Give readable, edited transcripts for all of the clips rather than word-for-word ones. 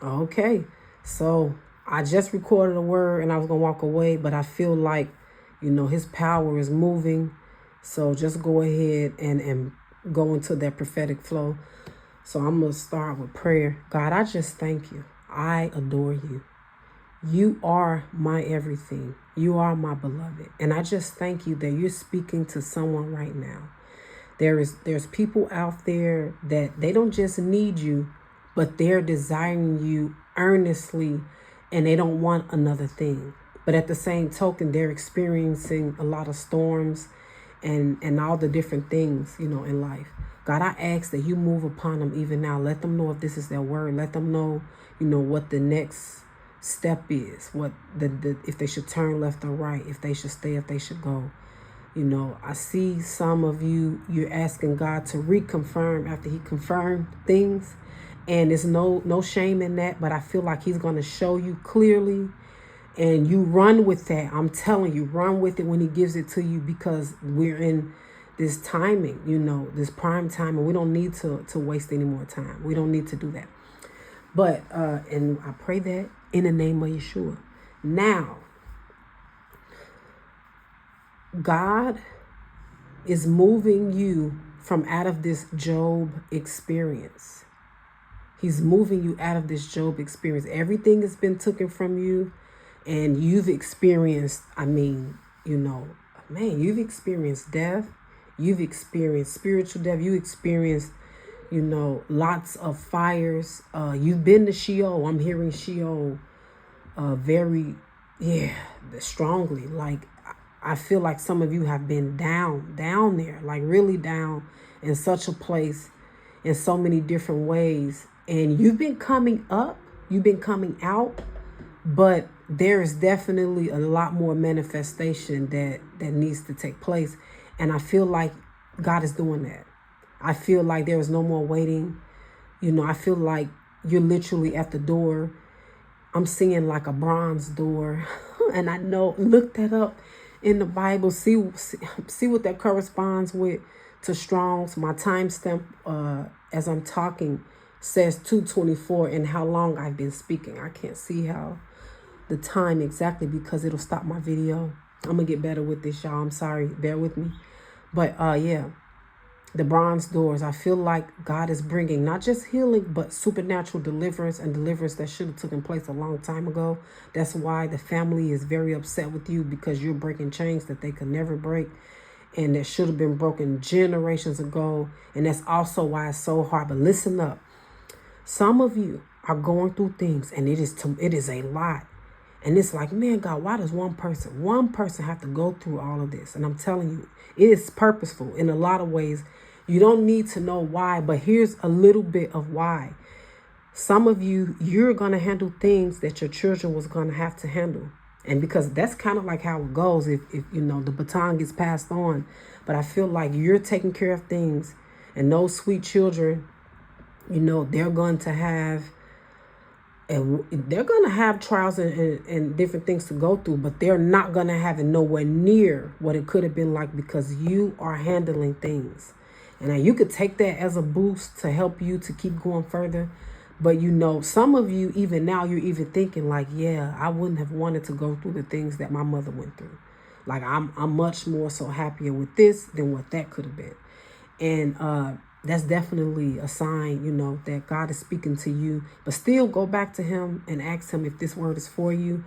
Okay. So I just recorded a word and I was going to walk away, but I feel like, his power is moving. So just go ahead and go into that prophetic flow. So I'm going to start with prayer. God, I just thank you. I adore you. You are my everything. You are my beloved. And I just thank you that you're speaking to someone right now. There's people out there that they don't just need you, but they're desiring you earnestly and they don't want another thing. But at the same token, they're experiencing a lot of storms and all the different things, in life. God, I ask that you move upon them even now. Let them know if this is their word. Let them know, what the next step is, what the if they should turn left or right, if they should stay, if they should go. I see some of you're asking God to reconfirm after he confirmed things. And there's no shame in that, but I feel like he's going to show you clearly and you run with that. I'm telling you, run with it when he gives it to you, because we're in this timing, this prime time, and we don't need to waste any more time. We don't need to do that. But, and I pray that in the name of Yeshua. Now, God is moving you from out of this Job experience. He's moving you out of this Job experience. Everything has been taken from you, and you've experienced, you've experienced death. You've experienced spiritual death. You experienced, lots of fires. You've been to Sheol. I'm hearing Sheol very, strongly. Like, I feel like some of you have been down there, like really down in such a place in so many different ways. And you've been coming up, you've been coming out, but there is definitely a lot more manifestation that needs to take place. And I feel like God is doing that. I feel like there is no more waiting. I feel like you're literally at the door. I'm seeing like a bronze door. And I know, look that up in the Bible. See what that corresponds with to Strong's. My timestamp as I'm talking says 2:24 and how long I've been speaking. I can't see how the time exactly because it'll stop my video. I'm gonna get better with this, y'all. I'm sorry, bear with me. But the bronze doors. I feel like God is bringing not just healing, but supernatural deliverance, and deliverance that should have taken place a long time ago. That's why the family is very upset with you, because you're breaking chains that they could never break, and that should have been broken generations ago. And that's also why it's so hard. But listen up. Some of you are going through things, and it is a lot. And it's like, man, God, why does one person have to go through all of this? And I'm telling you, it is purposeful in a lot of ways. You don't need to know why, but here's a little bit of why. Some of you're going to handle things that your children was going to have to handle. And because that's kind of like how it goes if the baton gets passed on. But I feel like you're taking care of things, and those sweet children, they're going to have trials and different things to go through, but they're not going to have it nowhere near what it could have been like, because you are handling things. And now you could take that as a boost to help you to keep going further. But some of you, even now, you're even thinking like, yeah, I wouldn't have wanted to go through the things that my mother went through. Like, I'm much more so happier with this than what that could have been. And that's definitely a sign, that God is speaking to you. But still go back to him and ask him if this word is for you.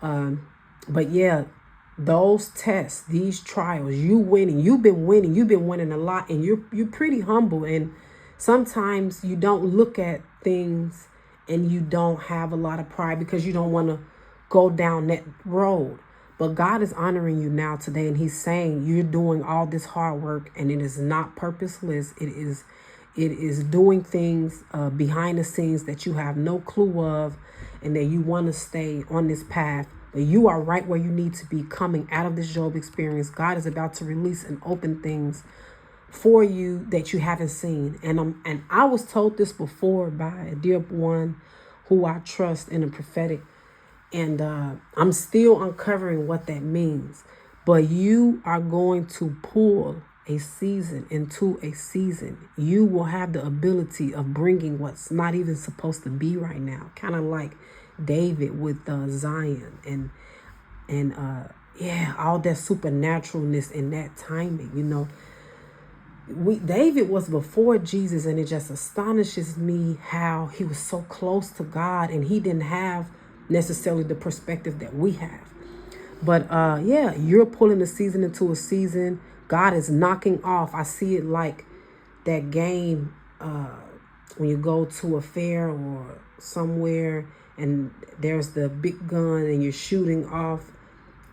But yeah, those tests, these trials, you've been winning a lot, and you're pretty humble. And sometimes you don't look at things and you don't have a lot of pride because you don't want to go down that road. But God is honoring you now today, and he's saying you're doing all this hard work, and it is not purposeless. It is doing things behind the scenes that you have no clue of, and that you want to stay on this path. But you are right where you need to be, coming out of this Job experience. God is about to release and open things for you that you haven't seen. And I was told this before by a dear one who I trust in the prophetic. And I'm still uncovering what that means. But you are going to pull a season into a season. You will have the ability of bringing what's not even supposed to be right now. Kind of like David with Zion and yeah, all that supernaturalness and that timing, you know. David was before Jesus, and it just astonishes me how he was so close to God and he didn't have necessarily the perspective that we have. But yeah, you're pulling a season into a season. God is knocking off. I see it like that game when you go to a fair or somewhere and there's the big gun and you're shooting off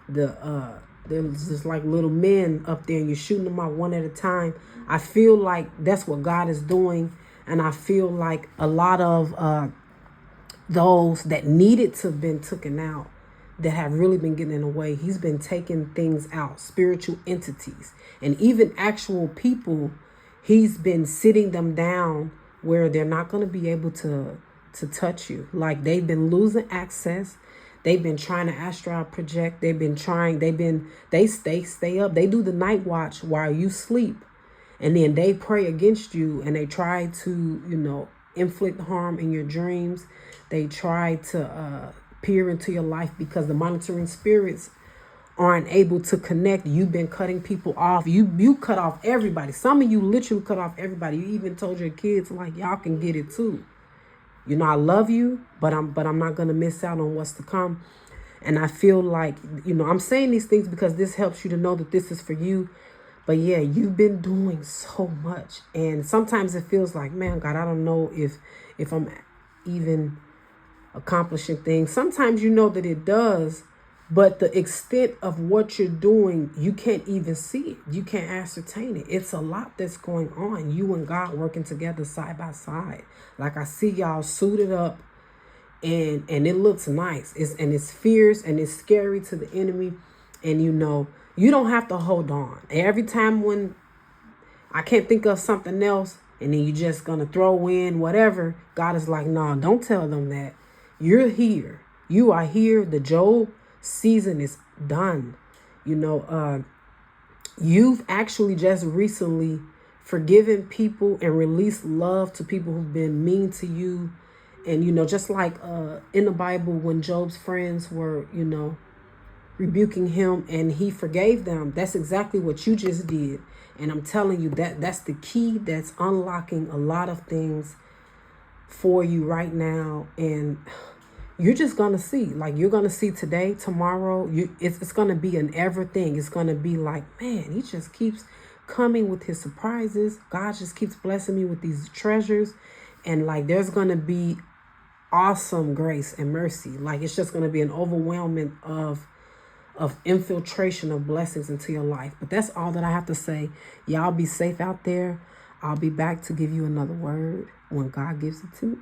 there's just like little men up there and you're shooting them out one at a time. I feel like that's what God is doing. And I feel like a lot of those that needed to have been taken out, that have really been getting in the way, he's been taking things out, spiritual entities and even actual people. He's been sitting them down where they're not going to be able to touch you. Like they've been losing access. They've been trying to astral project. They stay up. They do the night watch while you sleep. And then they pray against you and they try to, you know, inflict harm in your dreams. They try to peer into your life because the monitoring spirits aren't able to connect. You've been cutting people off. You cut off everybody. Some of you literally cut off everybody. You even told your kids, like, y'all can get it too. You know, I love you, but I'm not going to miss out on what's to come. And I feel like, you know, I'm saying these things because this helps you to know that this is for you. But yeah, you've been doing so much. And sometimes it feels like, man, God, I don't know if I'm even accomplishing things. Sometimes you know that it does, but the extent of what you're doing, you can't even see it. You can't ascertain it. It's a lot that's going on. You and God working together side by side. Like I see y'all suited up and it looks nice. It's fierce and it's scary to the enemy. And you know, you don't have to hold on. Every time when I can't think of something else and then you're just going to throw in whatever, God is like, no, don't tell them that. You're here. You are here. The Job season is done. You know, you've actually just recently forgiven people and released love to people who've been mean to you. And, you know, just like in the Bible, when Job's friends were, you know, rebuking him and he forgave them, that's exactly what you just did. And I'm telling you that's the key that's unlocking a lot of things for you right now. And you're just going to see, like, you're going to see today, tomorrow, it's going to be an ever thing. It's going to be like, man, he just keeps coming with his surprises. God just keeps blessing me with these treasures. And like, there's going to be awesome grace and mercy. Like, it's just going to be an overwhelming of infiltration of blessings into your life. But that's all that I have to say. Y'all be safe out there. I'll be back to give you another word when God gives it to me.